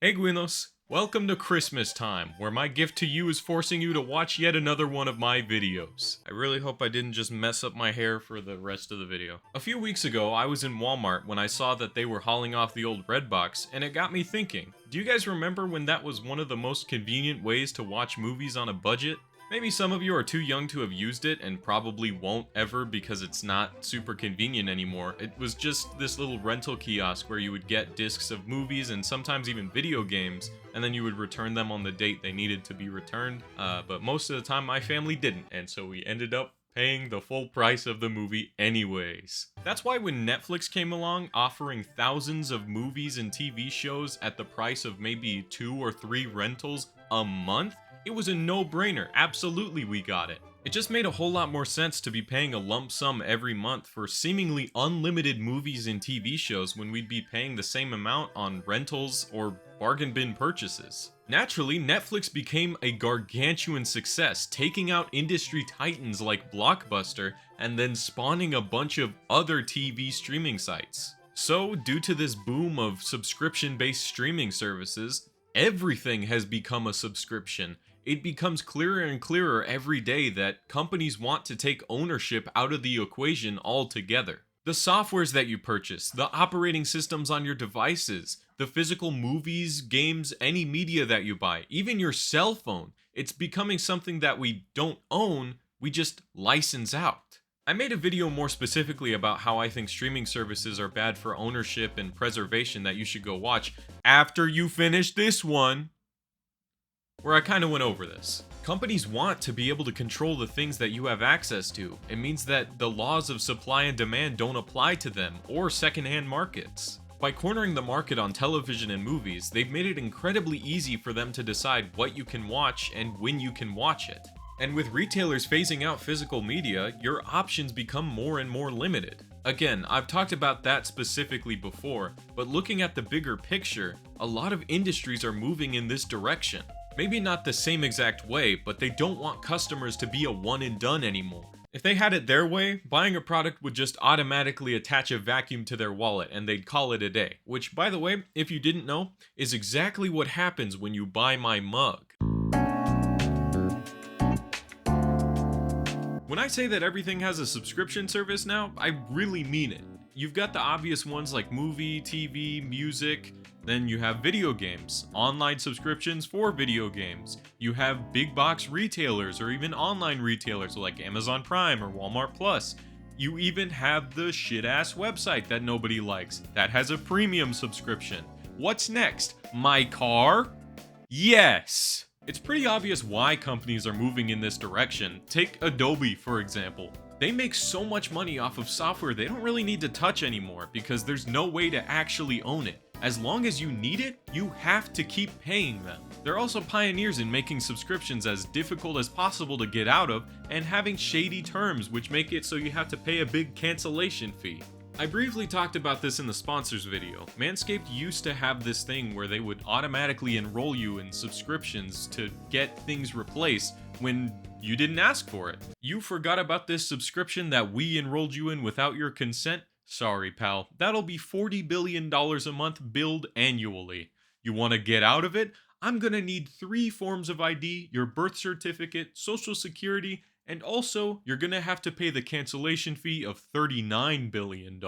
Hey Guinos, welcome to Christmas time, where my gift to you is forcing you to watch yet another one of my videos. I really hope I didn't just mess up my hair for the rest of the video. A few weeks ago, I was in Walmart when I saw that they were hauling off the old Redbox, and it got me thinking, do you guys remember when that was one of the most convenient ways to watch movies on a budget? Maybe some of you are too young to have used it and probably won't ever because it's not super convenient anymore. It was just this little rental kiosk where you would get discs of movies and sometimes even video games, and then you would return them on the date they needed to be returned. But most of the time my family didn't, and so we ended up paying the full price of the movie anyways. That's why when Netflix came along offering thousands of movies and TV shows at the price of maybe 2 or 3 rentals a month, it was a no-brainer. Absolutely, we got it. It just made a whole lot more sense to be paying a lump sum every month for seemingly unlimited movies and TV shows when we'd be paying the same amount on rentals or bargain bin purchases. Naturally, Netflix became a gargantuan success, taking out industry titans like Blockbuster and then spawning a bunch of other TV streaming sites. So, due to this boom of subscription-based streaming services, everything has become a subscription. It becomes clearer and clearer every day that companies want to take ownership out of the equation altogether. The softwares that you purchase, the operating systems on your devices, the physical movies, games, any media that you buy, even your cell phone, it's becoming something that we don't own, we just license out. I made a video more specifically about how I think streaming services are bad for ownership and preservation that you should go watch after you finish this one, where I kind of went over this. Companies want to be able to control the things that you have access to. It means that the laws of supply and demand don't apply to them or secondhand markets. By cornering the market on television and movies, they've made it incredibly easy for them to decide what you can watch and when you can watch it. And with retailers phasing out physical media, your options become more and more limited. Again, I've talked about that specifically before, but looking at the bigger picture, a lot of industries are moving in this direction. Maybe not the same exact way, but they don't want customers to be a one and done anymore. If they had it their way, buying a product would just automatically attach a vacuum to their wallet and they'd call it a day. Which, by the way, if you didn't know, is exactly what happens when you buy my mug. When I say that everything has a subscription service now, I really mean it. You've got the obvious ones like movie, TV, music. Then you have video games, online subscriptions for video games. You have big box retailers or even online retailers like Amazon Prime or Walmart Plus. You even have the shit-ass website that nobody likes that has a premium subscription. What's next? My car? Yes! It's pretty obvious why companies are moving in this direction. Take Adobe, for example. They make so much money off of software they don't really need to touch anymore because there's no way to actually own it. As long as you need it, you have to keep paying them. They're also pioneers in making subscriptions as difficult as possible to get out of and having shady terms which make it so you have to pay a big cancellation fee. I briefly talked about this in the sponsors video. Manscaped used to have this thing where they would automatically enroll you in subscriptions to get things replaced when you didn't ask for it. You forgot about this subscription that we enrolled you in without your consent? Sorry, pal. That'll be $40 billion a month billed annually. You want to get out of it? I'm gonna need 3 forms of ID, your birth certificate, social security, and also you're gonna have to pay the cancellation fee of $39 billion.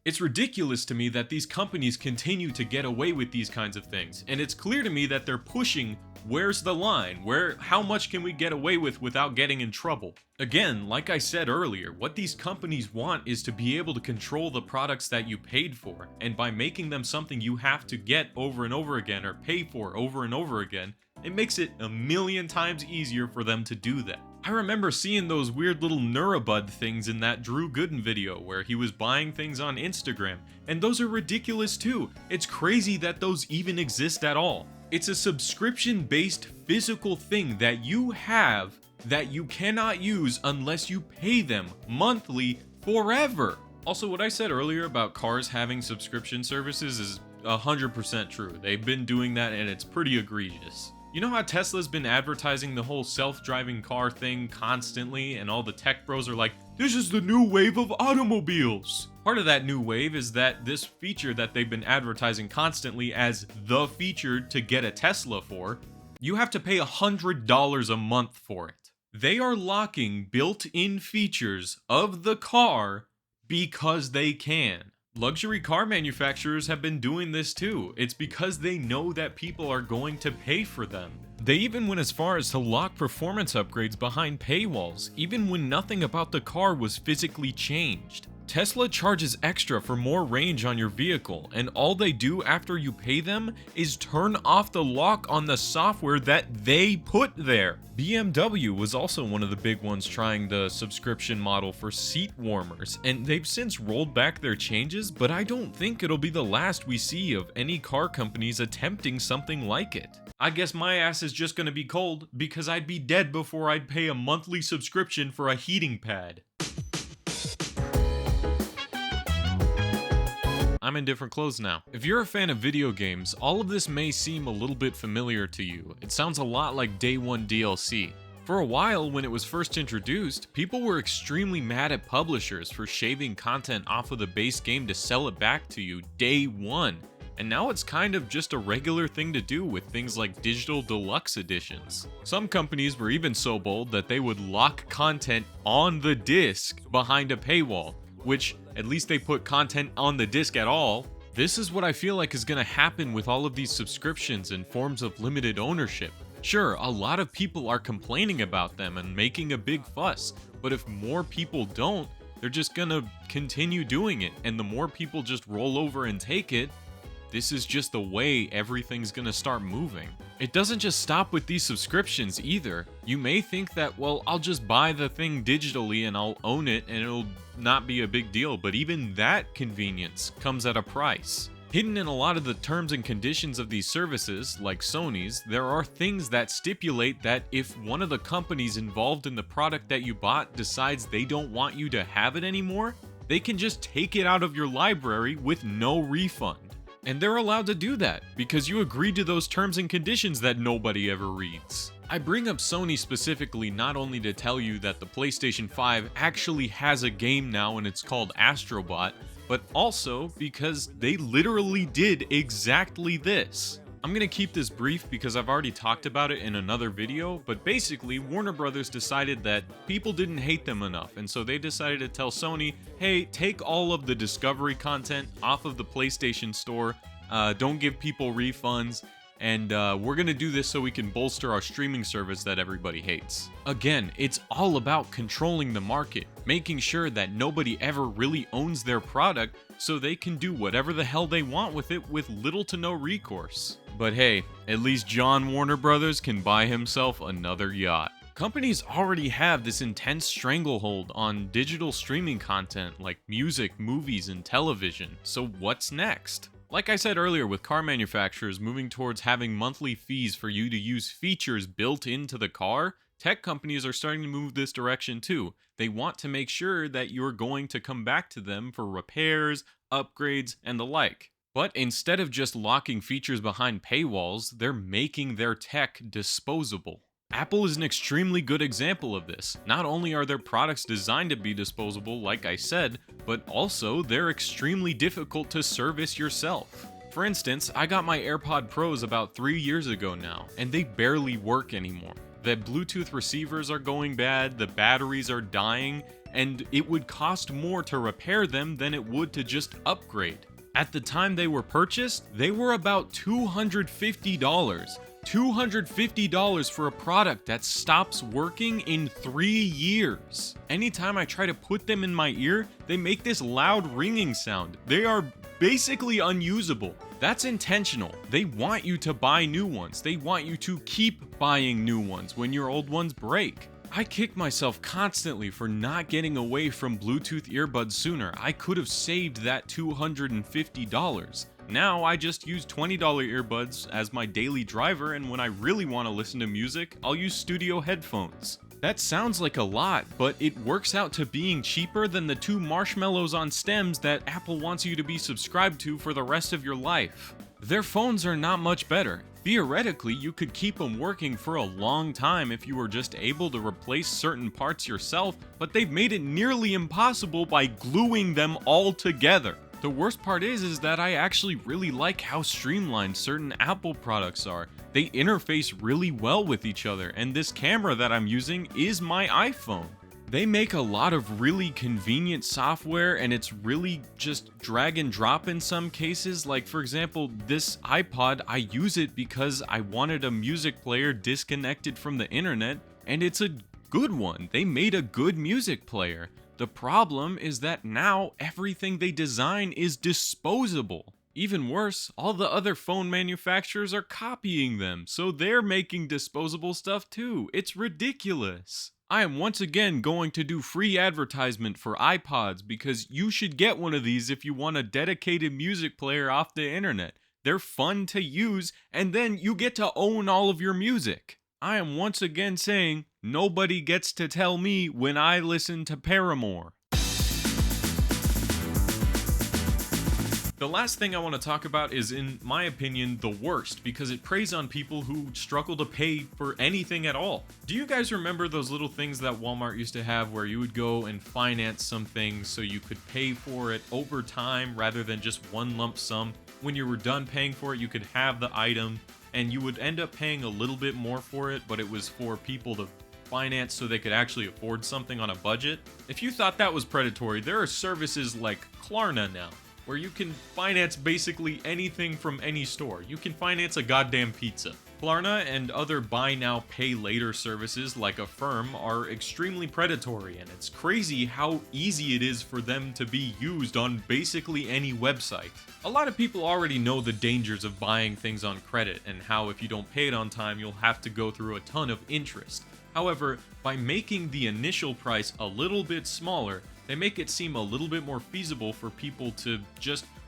It's ridiculous to me that these companies continue to get away with these kinds of things, and it's clear to me that they're pushing where's the line, how much can we get away with without getting in trouble. Again, like I said earlier, what these companies want is to be able to control the products that you paid for, and by making them something you have to get over and over again or pay for over and over again, it makes it a million times easier for them to do that. I remember seeing those weird little Neurobud things in that Drew Gooden video where he was buying things on Instagram, and those are ridiculous too. It's crazy that those even exist at all. It's a subscription-based physical thing that you have that you cannot use unless you pay them monthly forever. Also, what I said earlier about cars having subscription services is 100% true. They've been doing that and it's pretty egregious. You know how Tesla's been advertising the whole self-driving car thing constantly, and all the tech bros are like, this is the new wave of automobiles. Part of that new wave is that this feature that they've been advertising constantly as the feature to get a Tesla for, you have to pay $100 a month for it. They are locking built-in features of the car because they can. Luxury car manufacturers have been doing this too. It's because they know that people are going to pay for them. They even went as far as to lock performance upgrades behind paywalls, even when nothing about the car was physically changed. Tesla charges extra for more range on your vehicle, and all they do after you pay them is turn off the lock on the software that they put there. BMW was also one of the big ones trying the subscription model for seat warmers, and they've since rolled back their changes, but I don't think it'll be the last we see of any car companies attempting something like it. I guess my ass is just gonna be cold because I'd be dead before I'd pay a monthly subscription for a heating pad. I'm in different clothes now. If you're a fan of video games, all of this may seem a little bit familiar to you. It sounds a lot like Day 1 DLC. For a while, when it was first introduced, people were extremely mad at publishers for shaving content off of the base game to sell it back to you Day 1. And now it's kind of just a regular thing to do with things like digital deluxe editions. Some companies were even so bold that they would lock content on the disc behind a paywall, which at least they put content on the disc at all. This is what I feel like is going to happen with all of these subscriptions and forms of limited ownership. Sure, a lot of people are complaining about them and making a big fuss, but if more people don't, they're just going to continue doing it, and the more people just roll over and take it, this is just the way everything's gonna start moving. It doesn't just stop with these subscriptions either. You may think that, well, I'll just buy the thing digitally and I'll own it and it'll not be a big deal, but even that convenience comes at a price. Hidden in a lot of the terms and conditions of these services, like Sony's, there are things that stipulate that if one of the companies involved in the product that you bought decides they don't want you to have it anymore, they can just take it out of your library with no refund. And they're allowed to do that because you agreed to those terms and conditions that nobody ever reads. I bring up Sony specifically not only to tell you that the PlayStation 5 actually has a game now and it's called Astrobot, but also because they literally did exactly this. I'm gonna keep this brief because I've already talked about it in another video, but basically Warner Brothers decided that people didn't hate them enough, and so they decided to tell Sony, hey, take all of the Discovery content off of the PlayStation Store, don't give people refunds, and we're gonna do this so we can bolster our streaming service that everybody hates. Again, it's all about controlling the market, making sure that nobody ever really owns their product so they can do whatever the hell they want with it with little to no recourse. But hey, at least John Warner Brothers can buy himself another yacht. Companies already have this intense stranglehold on digital streaming content like music, movies, and television, so what's next? Like I said earlier, with car manufacturers moving towards having monthly fees for you to use features built into the car, tech companies are starting to move this direction too. They want to make sure that you're going to come back to them for repairs, upgrades, and the like. But instead of just locking features behind paywalls, they're making their tech disposable. Apple is an extremely good example of this. Not only are their products designed to be disposable, like I said, but also they're extremely difficult to service yourself. For instance, I got my AirPod Pros about 3 years ago now, and they barely work anymore. The Bluetooth receivers are going bad, the batteries are dying, and it would cost more to repair them than it would to just upgrade. At the time they were purchased, they were about $250. $250 for a product that stops working in 3 years. Anytime I try to put them in my ear, they make this loud ringing sound. They are basically unusable. That's intentional. They want you to buy new ones. They want you to keep buying new ones when your old ones break. I kick myself constantly for not getting away from Bluetooth earbuds sooner. I could have saved that $250. Now I just use $20 earbuds as my daily driver, and when I really want to listen to music, I'll use studio headphones. That sounds like a lot, but it works out to being cheaper than the 2 marshmallows on stems that Apple wants you to be subscribed to for the rest of your life. Their phones are not much better. Theoretically, you could keep them working for a long time if you were just able to replace certain parts yourself, but they've made it nearly impossible by gluing them all together. The worst part is that I actually really like how streamlined certain Apple products are. They interface really well with each other, and this camera that I'm using is my iPhone. They make a lot of really convenient software, and it's really just drag and drop in some cases. Like, for example, this iPod, I use it because I wanted a music player disconnected from the internet, and it's a good one. They made a good music player. The problem is that now everything they design is disposable. Even worse, all the other phone manufacturers are copying them, so they're making disposable stuff too. It's ridiculous. I am once again going to do free advertisement for iPods because you should get one of these if you want a dedicated music player off the internet. They're fun to use, and then you get to own all of your music. I am once again saying, nobody gets to tell me when I listen to Paramore. The last thing I want to talk about is, in my opinion, the worst, because it preys on people who struggle to pay for anything at all. Do you guys remember those little things that Walmart used to have where you would go and finance some things so you could pay for it over time rather than just one lump sum? When you were done paying for it, you could have the item, and you would end up paying a little bit more for it, but it was for people to finance so they could actually afford something on a budget. If you thought that was predatory, there are services like Klarna now, where you can finance basically anything from any store. You can finance a goddamn pizza. Klarna and other buy now, pay later services like Affirm are extremely predatory, and it's crazy how easy it is for them to be used on basically any website. A lot of people already know the dangers of buying things on credit and how if you don't pay it on time, you'll have to go through a ton of interest. However, by making the initial price a little bit smaller, they make it seem a little bit more feasible for people to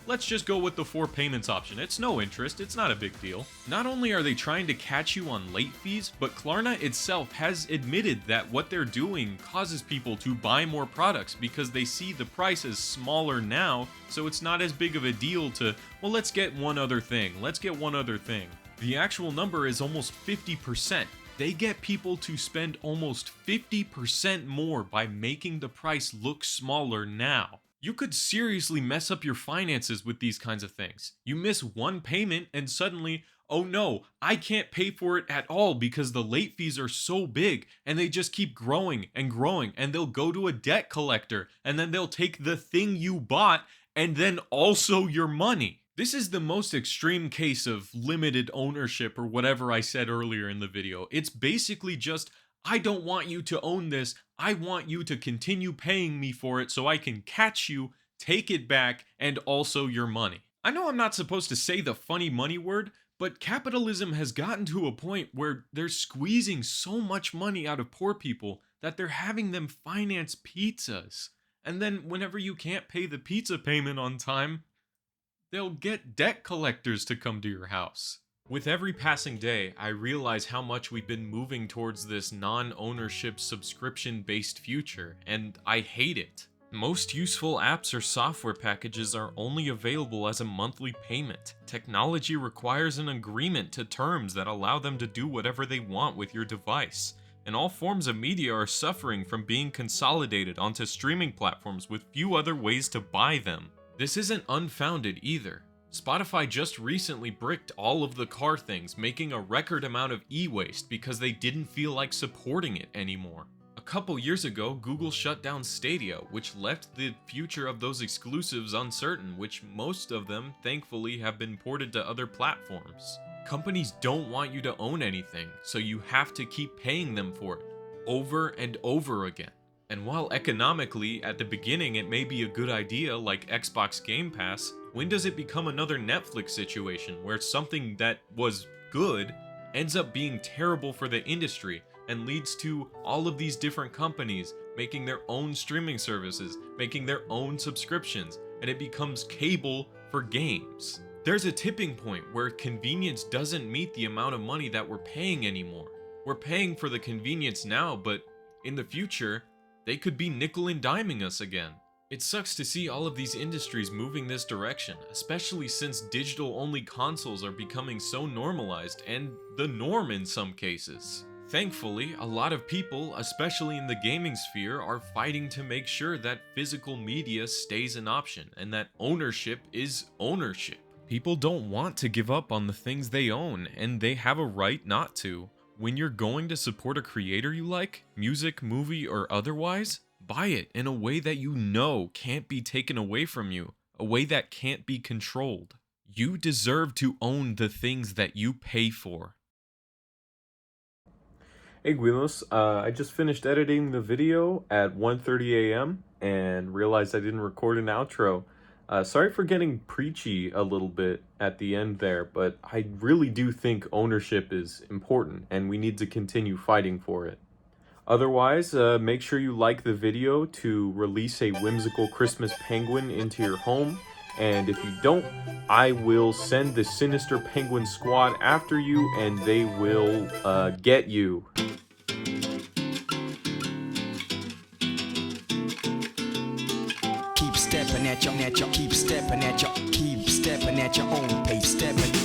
let's just go with the 4 payments option. It's no interest, it's not a big deal. Not only are they trying to catch you on late fees, but Klarna itself has admitted that what they're doing causes people to buy more products because they see the price as smaller now, so it's not as big of a deal to, well, let's get one other thing. The actual number is almost 50%. They get people to spend almost 50% more by making the price look smaller now. You could seriously mess up your finances with these kinds of things. You miss one payment and suddenly, oh no, I can't pay for it at all because the late fees are so big, and they just keep growing and growing, and they'll go to a debt collector, and then they'll take the thing you bought and then also your money. This is the most extreme case of limited ownership or whatever I said earlier in the video. It's basically just, I don't want you to own this. I want you to continue paying me for it so I can catch you, take it back, and also your money. I know I'm not supposed to say the funny money word, but capitalism has gotten to a point where they're squeezing so much money out of poor people that they're having them finance pizzas. And then whenever you can't pay the pizza payment on time, they'll get debt collectors to come to your house. With every passing day, I realize how much we've been moving towards this non-ownership subscription-based future, and I hate it. Most useful apps or software packages are only available as a monthly payment. Technology requires an agreement to terms that allow them to do whatever they want with your device. And all forms of media are suffering from being consolidated onto streaming platforms with few other ways to buy them. This isn't unfounded either. Spotify just recently bricked all of the car things, making a record amount of e-waste because they didn't feel like supporting it anymore. A couple years ago, Google shut down Stadia, which left the future of those exclusives uncertain, which most of them, thankfully, have been ported to other platforms. Companies don't want you to own anything, so you have to keep paying them for it, over and over again. And while economically, at the beginning it may be a good idea like Xbox Game Pass, when does it become another Netflix situation where something that was good ends up being terrible for the industry and leads to all of these different companies making their own streaming services, making their own subscriptions, and it becomes cable for games? There's a tipping point where convenience doesn't meet the amount of money that we're paying anymore. We're paying for the convenience now, but in the future, they could be nickel and diming us again. It sucks to see all of these industries moving this direction, especially since digital-only consoles are becoming so normalized and the norm in some cases. Thankfully, a lot of people, especially in the gaming sphere, are fighting to make sure that physical media stays an option and that ownership is ownership. People don't want to give up on the things they own, and they have a right not to. When you're going to support a creator you like, music, movie, or otherwise, buy it in a way that you know can't be taken away from you, a way that can't be controlled. You deserve to own the things that you pay for. Hey Guilos, I just finished editing the video at 1:30 a.m. and realized I didn't record an outro. Sorry for getting preachy a little bit at the end there, but I really do think ownership is important and we need to continue fighting for it. Otherwise, make sure you like the video to release a whimsical Christmas penguin into your home. And if you don't, I will send the Sinister Penguin Squad after you and they will get you. Keep stepping at your, keep stepping at your own pace, stepping.